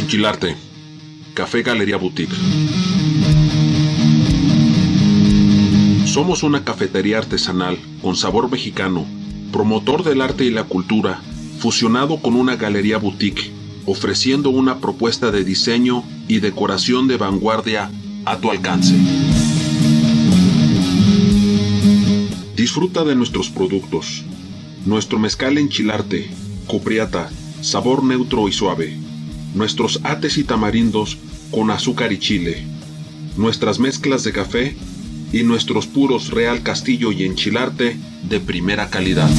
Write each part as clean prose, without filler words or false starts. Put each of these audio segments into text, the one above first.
Enchilarte, Café Galería Boutique. Somos una cafetería artesanal con sabor mexicano, promotor del arte y la cultura, fusionado con una galería boutique, ofreciendo una propuesta de diseño y decoración de vanguardia a tu alcance. Disfruta de nuestros productos. Nuestro mezcal Enchilarte, Copriata, sabor neutro y suave. Nuestros ates y tamarindos con azúcar y chile. Nuestras mezclas de café y nuestros puros Real Castillo y Enchilarte de primera calidad.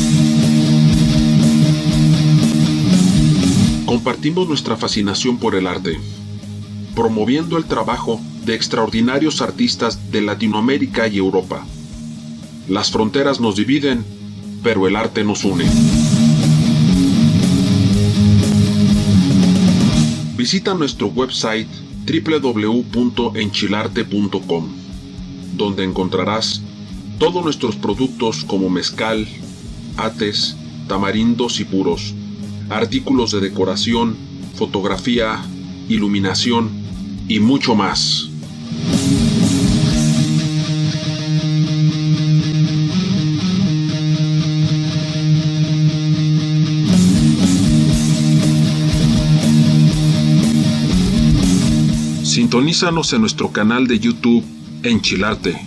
Compartimos nuestra fascinación por el arte, promoviendo el trabajo de extraordinarios artistas de Latinoamérica y Europa. Las fronteras nos dividen, pero el arte nos une. Visita nuestro website www.enchilarte.com, donde encontrarás todos nuestros productos como mezcal, ates, tamarindos y puros, artículos de decoración, fotografía, iluminación y mucho más. Sintonízanos en nuestro canal de YouTube Enchilarte.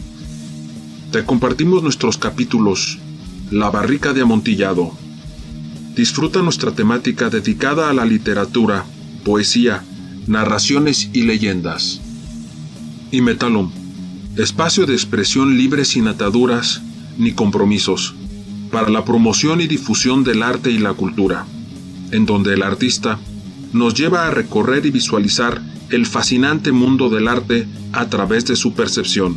Te compartimos nuestros capítulos La Barrica de Amontillado. Disfruta nuestra temática dedicada a la literatura, poesía, narraciones y leyendas. Y Metalum, espacio de expresión libre sin ataduras ni compromisos, para la promoción y difusión del arte y la cultura, en donde el artista nos lleva a recorrer y visualizar el fascinante mundo del arte a través de su percepción,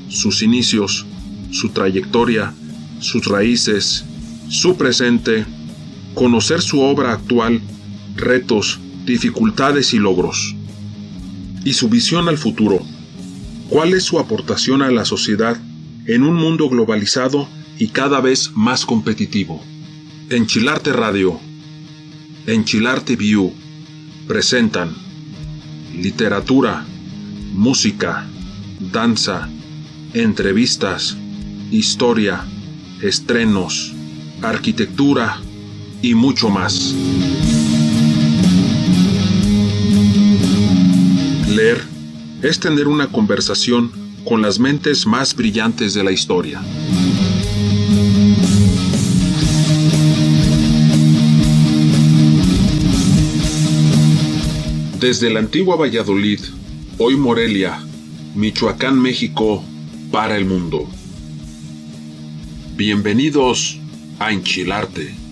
sus inicios, su trayectoria, sus raíces, su presente, conocer su obra actual, retos, dificultades y logros, y su visión al futuro. ¿Cuál es su aportación a la sociedad en un mundo globalizado y cada vez más competitivo? Enchilarte Radio, Enchilarte View presentan literatura, música, danza, entrevistas, historia, estrenos, arquitectura y mucho más. Leer es tener una conversación con las mentes más brillantes de la historia. Desde la antigua Valladolid, hoy Morelia, Michoacán, México, para el mundo. Bienvenidos a Enchilarte.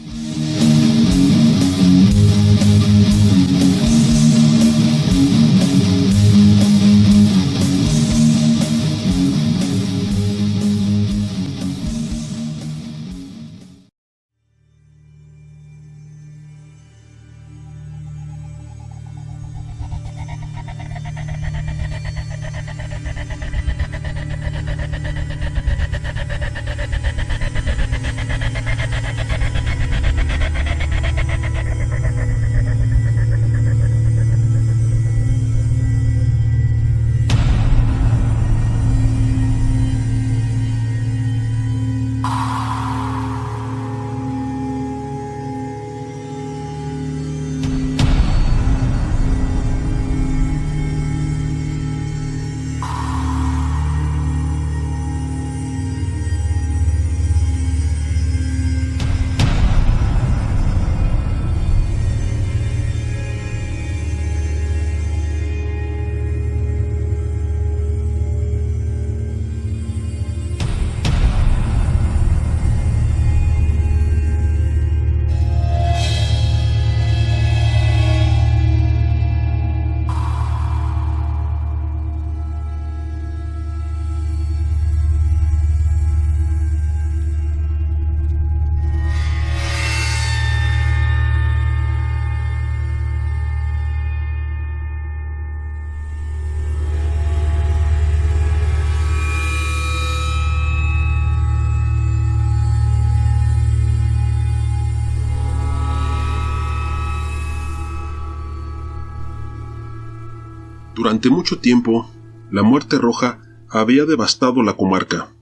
Durante mucho tiempo, la muerte roja había devastado la comarca.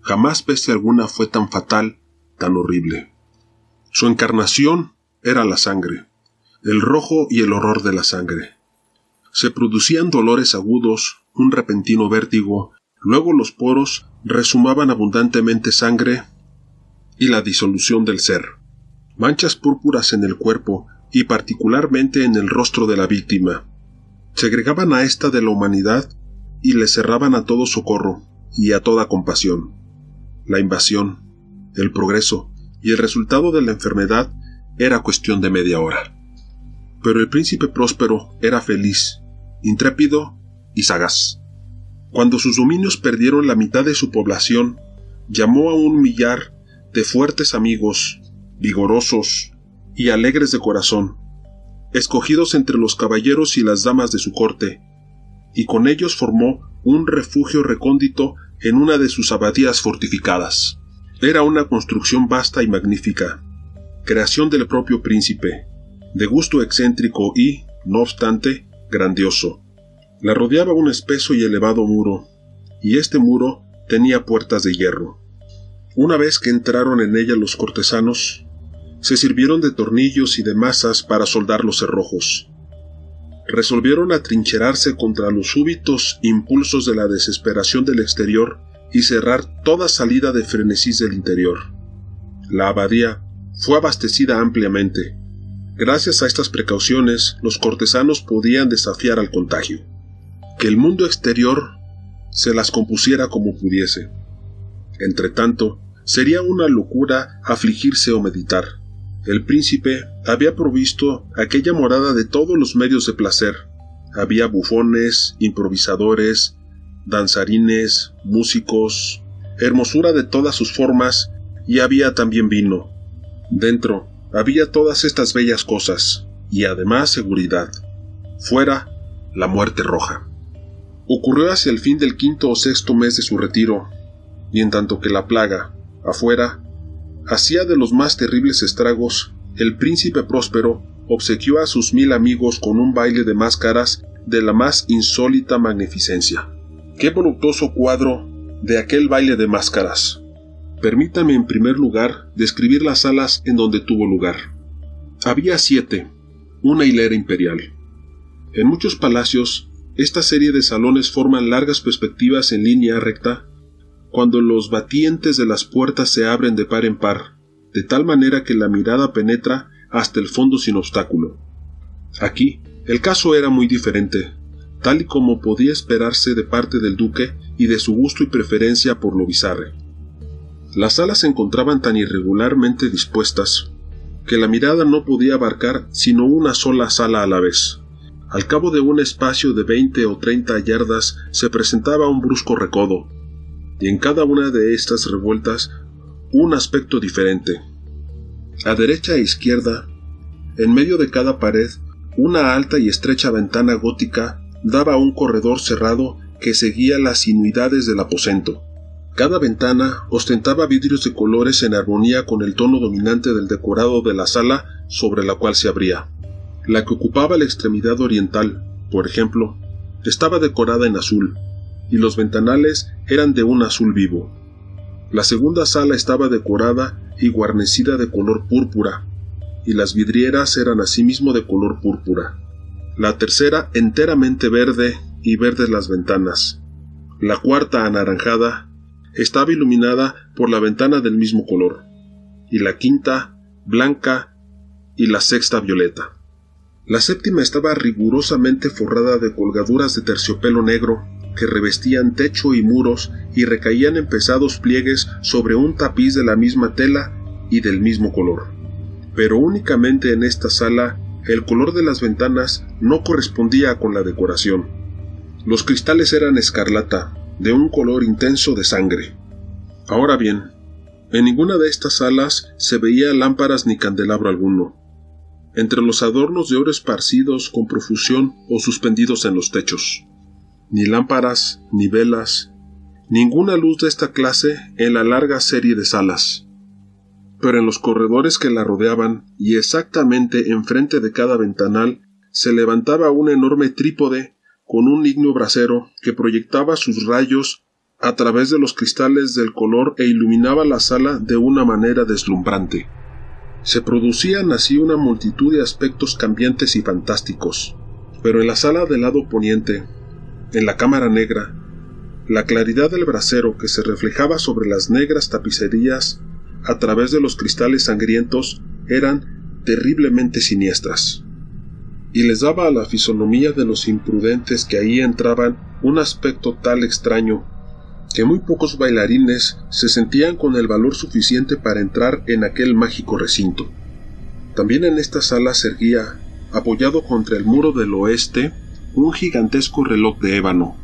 Jamás peste alguna fue tan fatal, tan horrible. Su encarnación era la sangre, el rojo y el horror de la sangre. Se producían dolores agudos, un repentino vértigo, luego los poros rezumaban abundantemente sangre y la disolución del ser. Manchas púrpuras en el cuerpo y particularmente en el rostro de la víctima. Segregaban a ésta de la humanidad y le cerraban a todo socorro y a toda compasión. La invasión, el progreso y el resultado de la enfermedad era cuestión de media hora. Pero el príncipe próspero era feliz, intrépido y sagaz. Cuando sus dominios perdieron la mitad de su población, llamó a 1 millar de fuertes amigos, vigorosos y alegres de corazón, escogidos entre los caballeros y las damas de su corte, y con ellos formó un refugio recóndito en una de sus abadías fortificadas. Era una construcción vasta y magnífica, creación del propio príncipe, de gusto excéntrico y, no obstante, grandioso. La rodeaba un espeso y elevado muro, y este muro tenía puertas de hierro. Una vez que entraron en ella los cortesanos, se sirvieron de tornillos y de mazas para soldar los cerrojos. Resolvieron atrincherarse contra los súbitos impulsos de la desesperación del exterior y cerrar toda salida de frenesí del interior. La abadía fue abastecida ampliamente. Gracias a estas precauciones, los cortesanos podían desafiar al contagio. Que el mundo exterior se las compusiera como pudiese. Entretanto, sería una locura afligirse o meditar. El príncipe había provisto aquella morada de todos los medios de placer. Había bufones, improvisadores, danzarines, músicos, hermosura de todas sus formas, y había también vino. Dentro había todas estas bellas cosas, y además seguridad. Fuera, la muerte roja. Ocurrió hacia el fin del 5º o 6º mes de su retiro, y en tanto que la plaga, afuera, hacía de los más terribles estragos, el príncipe próspero obsequió a sus 1000 amigos con un baile de máscaras de la más insólita magnificencia. ¡Qué voluptuoso cuadro de aquel baile de máscaras! Permítame en primer lugar describir las salas en donde tuvo lugar. Había 7, una hilera imperial. En muchos palacios, esta serie de salones forman largas perspectivas en línea recta, cuando los batientes de las puertas se abren de par en par, de tal manera que la mirada penetra hasta el fondo sin obstáculo. Aquí, el caso era muy diferente, tal y como podía esperarse de parte del duque y de su gusto y preferencia por lo bizarre. Las salas se encontraban tan irregularmente dispuestas, que la mirada no podía abarcar sino una sola sala a la vez. Al cabo de un espacio de 20 o 30 yardas se presentaba un brusco recodo, y en cada una de estas revueltas un aspecto diferente. A derecha e izquierda, en medio de cada pared, una alta y estrecha ventana gótica daba a un corredor cerrado que seguía las sinuidades del aposento. Cada ventana ostentaba vidrios de colores en armonía con el tono dominante del decorado de la sala sobre la cual se abría. La que ocupaba la extremidad oriental, por ejemplo, estaba decorada en azul, y los ventanales eran de un azul vivo. La segunda sala estaba decorada y guarnecida de color púrpura, y las vidrieras eran asimismo de color púrpura. La tercera enteramente verde y verdes las ventanas. La cuarta, anaranjada, estaba iluminada por la ventana del mismo color, y la quinta, blanca, y la sexta, violeta. La séptima estaba rigurosamente forrada de colgaduras de terciopelo negro que revestían techo y muros y recaían en pesados pliegues sobre un tapiz de la misma tela y del mismo color. Pero únicamente en esta sala el color de las ventanas no correspondía con la decoración. Los cristales eran escarlata, de un color intenso de sangre. Ahora bien, en ninguna de estas salas se veía lámparas ni candelabro alguno. Entre los adornos de oro esparcidos con profusión o suspendidos en los techos. Ni lámparas, ni velas, ninguna luz de esta clase en la larga serie de salas. Pero en los corredores que la rodeaban, y exactamente enfrente de cada ventanal, se levantaba un enorme trípode con un ígneo brasero que proyectaba sus rayos a través de los cristales del color e iluminaba la sala de una manera deslumbrante. Se producían así una multitud de aspectos cambiantes y fantásticos, pero en la sala del lado poniente, en la cámara negra, la claridad del brasero que se reflejaba sobre las negras tapicerías a través de los cristales sangrientos eran terriblemente siniestras, y les daba a la fisonomía de los imprudentes que ahí entraban un aspecto tal extraño que muy pocos bailarines se sentían con el valor suficiente para entrar en aquel mágico recinto. También en esta sala se erguía, apoyado contra el muro del oeste, un gigantesco reloj de ébano.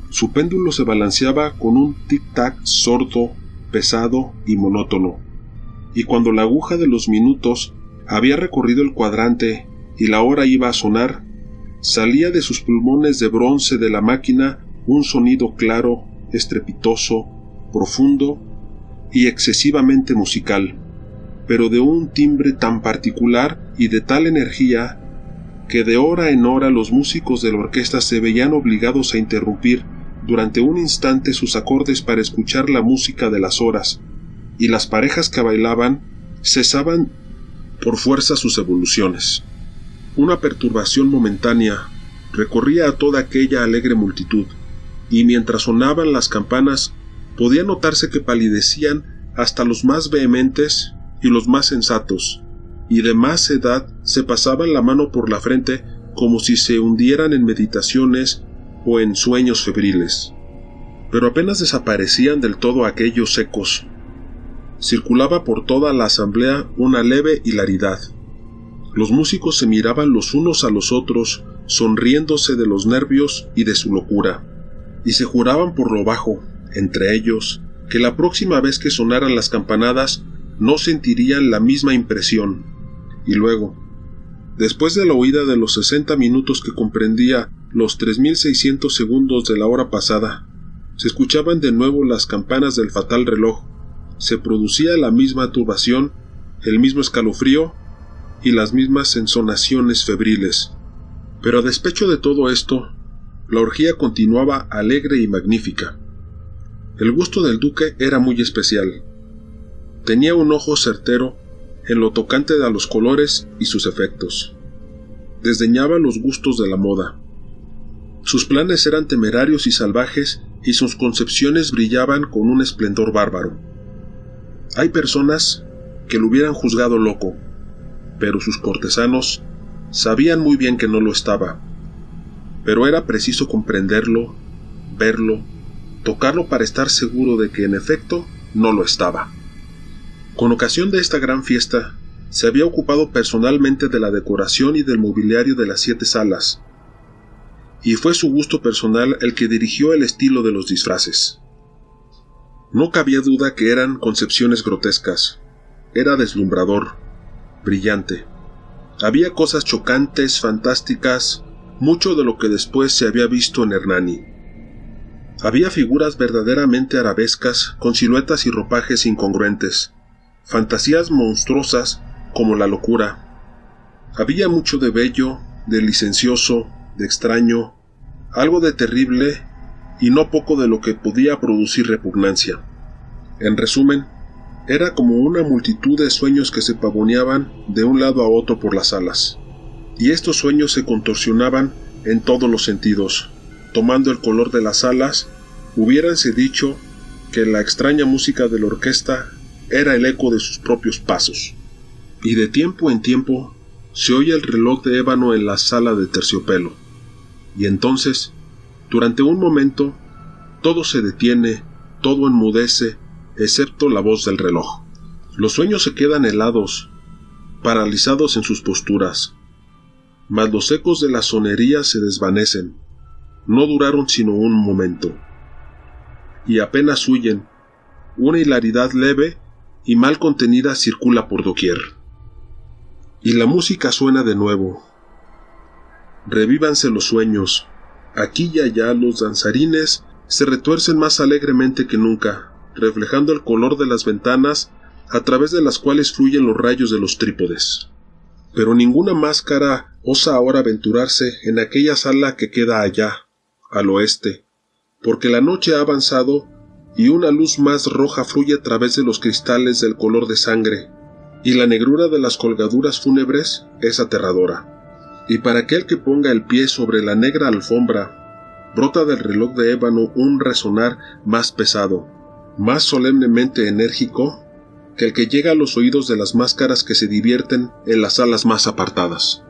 Su péndulo se balanceaba con un tic-tac sordo, pesado y monótono, y cuando la aguja de los minutos había recorrido el cuadrante y la hora iba a sonar, salía de sus pulmones de bronce de la máquina un sonido claro, estrepitoso, profundo y excesivamente musical, pero de un timbre tan particular y de tal energía que de hora en hora los músicos de la orquesta se veían obligados a interrumpir durante un instante sus acordes para escuchar la música de las horas, y las parejas que bailaban cesaban por fuerza sus evoluciones. Una perturbación momentánea recorría a toda aquella alegre multitud, y mientras sonaban las campanas podía notarse que palidecían hasta los más vehementes y los más sensatos, y de más edad se pasaban la mano por la frente como si se hundieran en meditaciones o en sueños febriles. Pero apenas desaparecían del todo aquellos secos. Circulaba por toda la asamblea una leve hilaridad. Los músicos se miraban los unos a los otros, sonriéndose de los nervios y de su locura, y se juraban por lo bajo, entre ellos, que la próxima vez que sonaran las campanadas no sentirían la misma impresión. Y luego, después de la oída de los 60 minutos que comprendía los 3600 segundos de la hora pasada, se escuchaban de nuevo las campanas del fatal reloj, se producía la misma turbación, el mismo escalofrío y las mismas ensonaciones febriles. Pero a despecho de todo esto, la orgía continuaba alegre y magnífica. El gusto del duque era muy especial. Tenía un ojo certero en lo tocante a los colores y sus efectos. Desdeñaba los gustos de la moda. Sus planes eran temerarios y salvajes, y sus concepciones brillaban con un esplendor bárbaro. Hay personas que lo hubieran juzgado loco, pero sus cortesanos sabían muy bien que no lo estaba. Pero era preciso comprenderlo, verlo, tocarlo para estar seguro de que en efecto no lo estaba. Con ocasión de esta gran fiesta, se había ocupado personalmente de la decoración y del mobiliario de las 7 salas, y fue su gusto personal el que dirigió el estilo de los disfraces. No cabía duda que eran concepciones grotescas. Era deslumbrador, brillante. Había cosas chocantes, fantásticas, mucho de lo que después se había visto en Hernani. Había figuras verdaderamente arabescas, con siluetas y ropajes incongruentes, fantasías monstruosas como la locura. Había mucho de bello, de licencioso, de extraño, algo de terrible y no poco de lo que podía producir repugnancia. En resumen, era como una multitud de sueños que se pavoneaban de un lado a otro por las salas, y estos sueños se contorsionaban en todos los sentidos, tomando el color de las salas. Hubiéranse dicho que la extraña música de la orquesta era el eco de sus propios pasos, y de tiempo en tiempo se oye el reloj de ébano en la sala de terciopelo, y entonces, durante un momento, todo se detiene, todo enmudece, excepto la voz del reloj. Los sueños se quedan helados, paralizados en sus posturas, mas los ecos de la sonería se desvanecen. No duraron sino un momento, y apenas huyen. Una hilaridad leve y mal contenida circula por doquier. Y la música suena de nuevo. Revívanse los sueños. Aquí y allá los danzarines se retuercen más alegremente que nunca, reflejando el color de las ventanas a través de las cuales fluyen los rayos de los trípodes. Pero ninguna máscara osa ahora aventurarse en aquella sala que queda allá, al oeste, porque la noche ha avanzado y una luz más roja fluye a través de los cristales del color de sangre, y la negrura de las colgaduras fúnebres es aterradora. Y para aquel que ponga el pie sobre la negra alfombra, brota del reloj de ébano un resonar más pesado, más solemnemente enérgico, que el que llega a los oídos de las máscaras que se divierten en las salas más apartadas.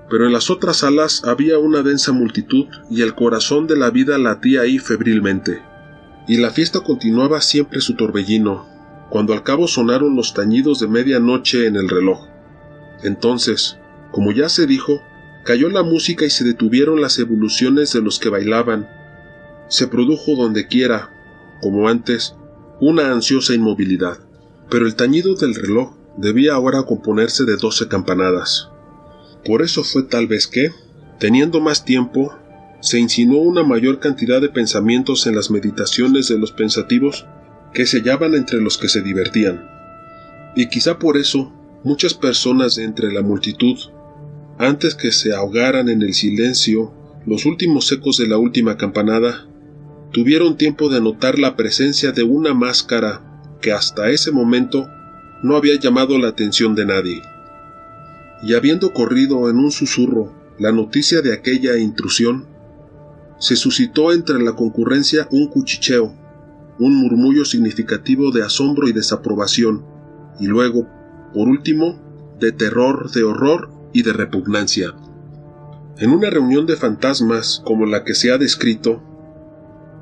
Pero en las otras salas había una densa multitud y el corazón de la vida latía ahí febrilmente. Y la fiesta continuaba siempre su torbellino, cuando al cabo sonaron los tañidos de medianoche en el reloj. Entonces, como ya se dijo, cayó la música y se detuvieron las evoluciones de los que bailaban. Se produjo dondequiera, como antes, una ansiosa inmovilidad. Pero el tañido del reloj debía ahora componerse de 12 campanadas. Por eso fue tal vez que, teniendo más tiempo, se insinuó una mayor cantidad de pensamientos en las meditaciones de los pensativos que se hallaban entre los que se divertían. Y quizá por eso, muchas personas de entre la multitud, antes que se ahogaran en el silencio los últimos ecos de la última campanada, tuvieron tiempo de notar la presencia de una máscara que hasta ese momento no había llamado la atención de nadie. Y habiendo corrido en un susurro la noticia de aquella intrusión, se suscitó entre la concurrencia un cuchicheo, un murmullo significativo de asombro y desaprobación, y luego, por último, de terror, de horror y de repugnancia. En una reunión de fantasmas como la que se ha descrito,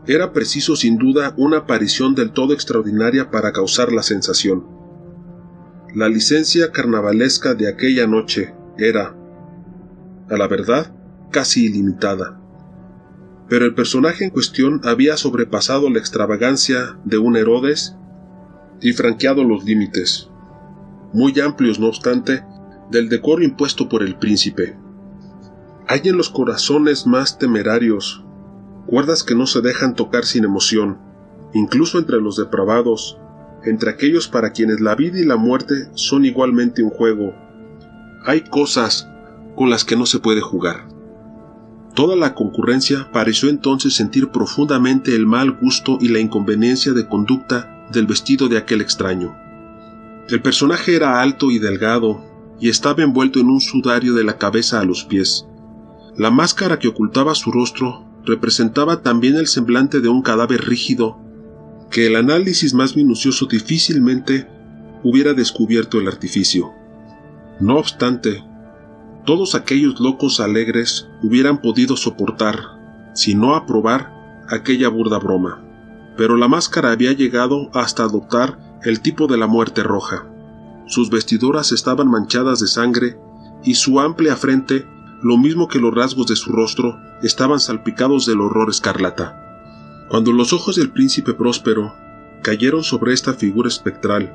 era preciso sin duda una aparición del todo extraordinaria para causar la sensación. La licencia carnavalesca de aquella noche era, a la verdad, casi ilimitada. Pero el personaje en cuestión había sobrepasado la extravagancia de un Herodes y franqueado los límites, muy amplios no obstante, del decoro impuesto por el príncipe. Hay en los corazones más temerarios cuerdas que no se dejan tocar sin emoción, incluso entre los depravados, entre aquellos para quienes la vida y la muerte son igualmente un juego. Hay cosas con las que no se puede jugar. Toda la concurrencia pareció entonces sentir profundamente el mal gusto y la inconveniencia de conducta del vestido de aquel extraño. El personaje era alto y delgado, y estaba envuelto en un sudario de la cabeza a los pies. La máscara que ocultaba su rostro representaba también el semblante de un cadáver rígido, que el análisis más minucioso difícilmente hubiera descubierto el artificio. No obstante, todos aquellos locos alegres hubieran podido soportar, si no aprobar, aquella burda broma. Pero la máscara había llegado hasta adoptar el tipo de la muerte roja. Sus vestiduras estaban manchadas de sangre y su amplia frente, lo mismo que los rasgos de su rostro, estaban salpicados del horror escarlata. Cuando los ojos del príncipe Próspero cayeron sobre esta figura espectral,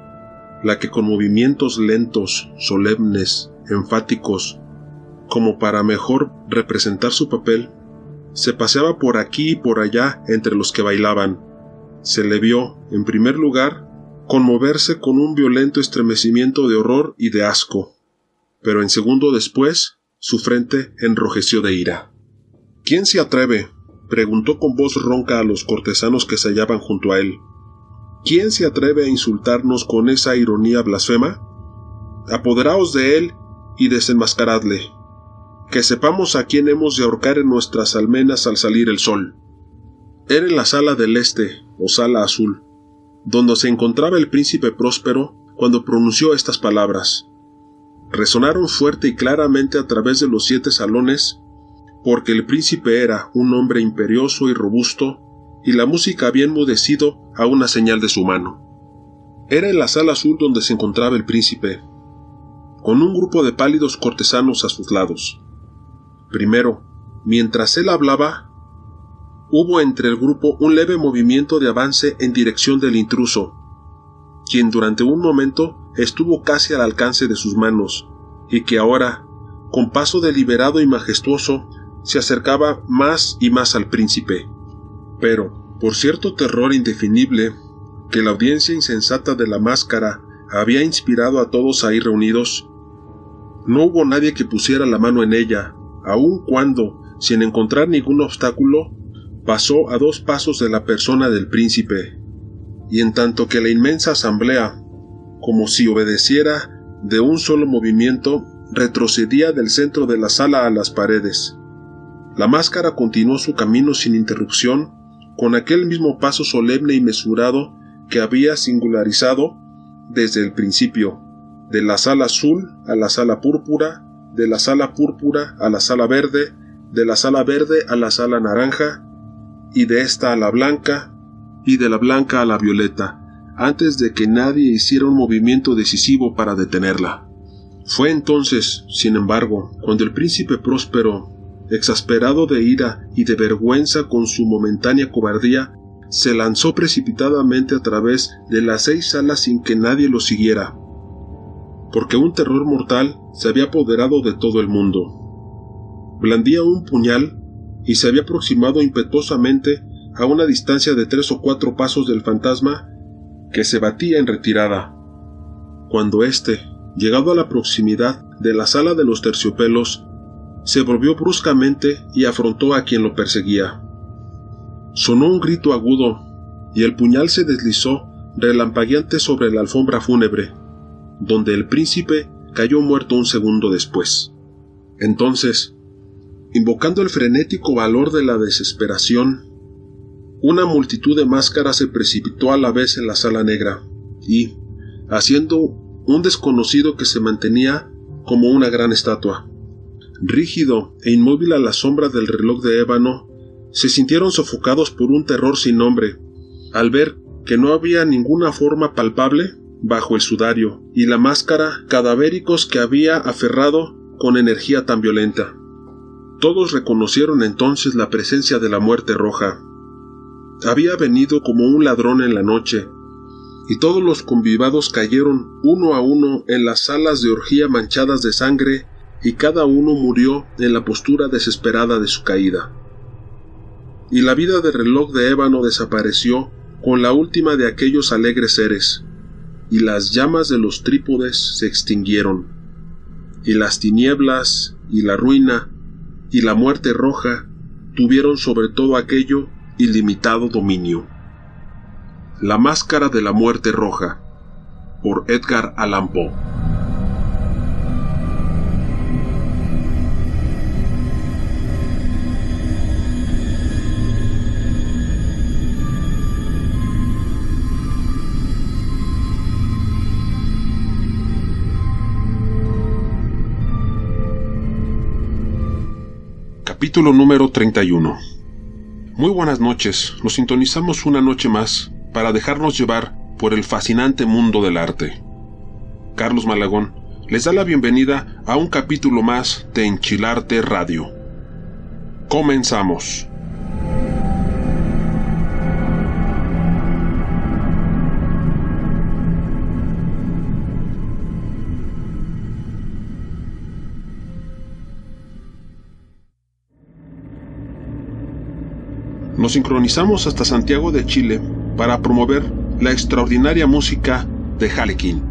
la que con movimientos lentos, solemnes, enfáticos, como para mejor representar su papel, se paseaba por aquí y por allá entre los que bailaban, se le vio, en primer lugar, conmoverse con un violento estremecimiento de horror y de asco, pero en segundo después, su frente enrojeció de ira. ¿Quién se atreve?, preguntó con voz ronca a los cortesanos que se hallaban junto a él. ¿Quién se atreve a insultarnos con esa ironía blasfema? Apoderaos de él y desenmascaradle, que sepamos a quién hemos de ahorcar en nuestras almenas al salir el sol. Era en la sala del este, o sala azul, donde se encontraba el príncipe Próspero cuando pronunció estas palabras. Resonaron fuerte y claramente a través de los 7 salones, porque el príncipe era un hombre imperioso y robusto, y la música había enmudecido a una señal de su mano. Era en la sala azul donde se encontraba el príncipe, con un grupo de pálidos cortesanos a sus lados. Primero, mientras él hablaba, hubo entre el grupo un leve movimiento de avance en dirección del intruso, quien durante un momento estuvo casi al alcance de sus manos, y que ahora, con paso deliberado y majestuoso, se acercaba más y más al príncipe. Pero, por cierto terror indefinible que la audiencia insensata de la máscara había inspirado a todos ahí reunidos, No hubo nadie que pusiera la mano en ella, aun cuando, sin encontrar ningún obstáculo, pasó a 2 pasos de la persona del príncipe, y en tanto que la inmensa asamblea, como si obedeciera de un solo movimiento, retrocedía del centro de la sala a las paredes. La máscara continuó su camino sin interrupción, con aquel mismo paso solemne y mesurado que había singularizado desde el principio, de la sala azul a la sala púrpura, de la sala púrpura a la sala verde, de la sala verde a la sala naranja, y de esta a la blanca, y de la blanca a la violeta, antes de que nadie hiciera un movimiento decisivo para detenerla. Fue entonces, sin embargo, cuando el príncipe Próspero, exasperado de ira y de vergüenza con su momentánea cobardía, se lanzó precipitadamente a través de las 6 salas sin que nadie lo siguiera, porque un terror mortal se había apoderado de todo el mundo. Blandía un puñal y se había aproximado impetuosamente a una distancia de 3 o 4 pasos del fantasma, que se batía en retirada, cuando éste, llegado a la proximidad de la sala de los terciopelos, se volvió bruscamente y afrontó a quien lo perseguía. Sonó un grito agudo, y el puñal se deslizó relampagueante sobre la alfombra fúnebre, donde el príncipe cayó muerto un segundo después. Entonces, invocando el frenético valor de la desesperación, una multitud de máscaras se precipitó a la vez en la sala negra, y, haciendo un desconocido que se mantenía como una gran estatua, rígido e inmóvil a la sombra del reloj de ébano, se sintieron sofocados por un terror sin nombre, al ver que no había ninguna forma palpable bajo el sudario y la máscara cadavéricos que había aferrado con energía tan violenta. Todos reconocieron entonces la presencia de la muerte roja. Había venido como un ladrón en la noche, y todos los convivados cayeron uno a uno en las salas de orgía manchadas de sangre, y cada uno murió en la postura desesperada de su caída. Y la vida del reloj de ébano desapareció con la última de aquellos alegres seres, y las llamas de los trípodes se extinguieron, y las tinieblas, y la ruina, y la muerte roja tuvieron sobre todo aquello ilimitado dominio. La máscara de la muerte roja, por Edgar Allan Poe. Capítulo número 31. Muy buenas noches, nos sintonizamos una noche más para dejarnos llevar por el fascinante mundo del arte. Carlos Malagón les da la bienvenida a un capítulo más de Enchilarte Radio. Comenzamos. Nos sincronizamos hasta Santiago de Chile para promover la extraordinaria música de Harlequin.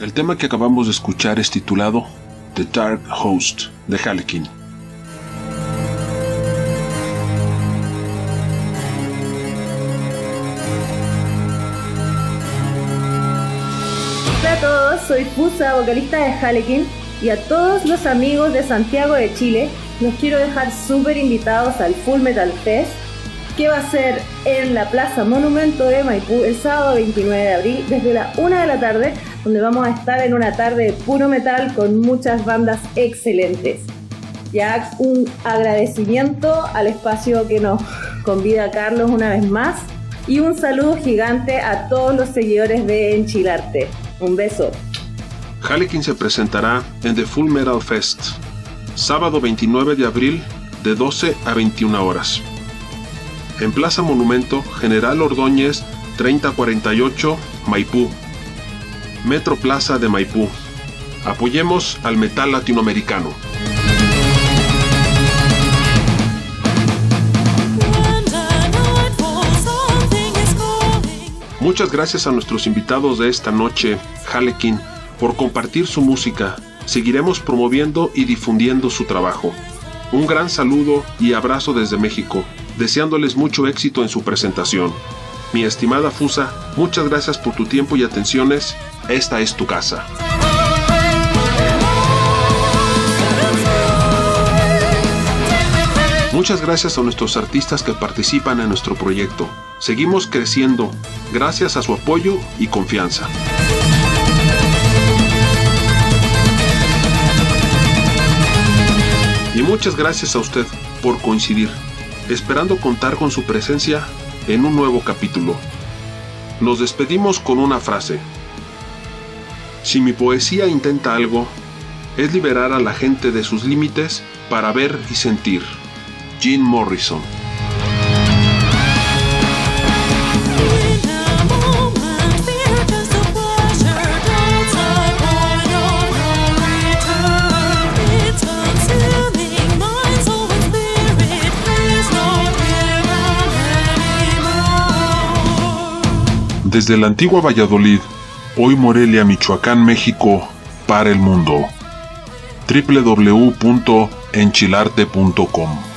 El tema que acabamos de escuchar es titulado The Dark Host de Harlequin. Hola a todos, soy Fusa, vocalista de Harlequin, y a todos los amigos de Santiago de Chile los quiero dejar súper invitados al Full Metal Fest, que va a ser en la Plaza Monumento de Maipú el sábado 29 de abril desde la 1 de la tarde, donde vamos a estar en una tarde de puro metal con muchas bandas excelentes. Ya un agradecimiento al espacio que nos convida Carlos una vez más, y un saludo gigante a todos los seguidores de Enchilarte. Un beso. Harlequin se presentará en The Full Metal Fest, sábado 29 de abril de 12 a 21 horas. En Plaza Monumento, General Ordóñez 3048, Maipú. Metro Plaza de Maipú. Apoyemos al metal latinoamericano. Muchas gracias a nuestros invitados de esta noche, Harlequin, por compartir su música. Seguiremos promoviendo y difundiendo su trabajo. Un gran saludo y abrazo desde México, deseándoles mucho éxito en su presentación. Mi estimada Fusa, muchas gracias por tu tiempo y atenciones. Esta es tu casa. Muchas gracias a nuestros artistas que participan en nuestro proyecto. Seguimos creciendo gracias a su apoyo y confianza. Y muchas gracias a usted por coincidir, esperando contar con su presencia en un nuevo capítulo. Nos despedimos con una frase. Si mi poesía intenta algo, es liberar a la gente de sus límites para ver y sentir. Jim Morrison. Desde la antigua Valladolid, hoy Morelia, Michoacán, México, para el mundo. www.enchilarte.com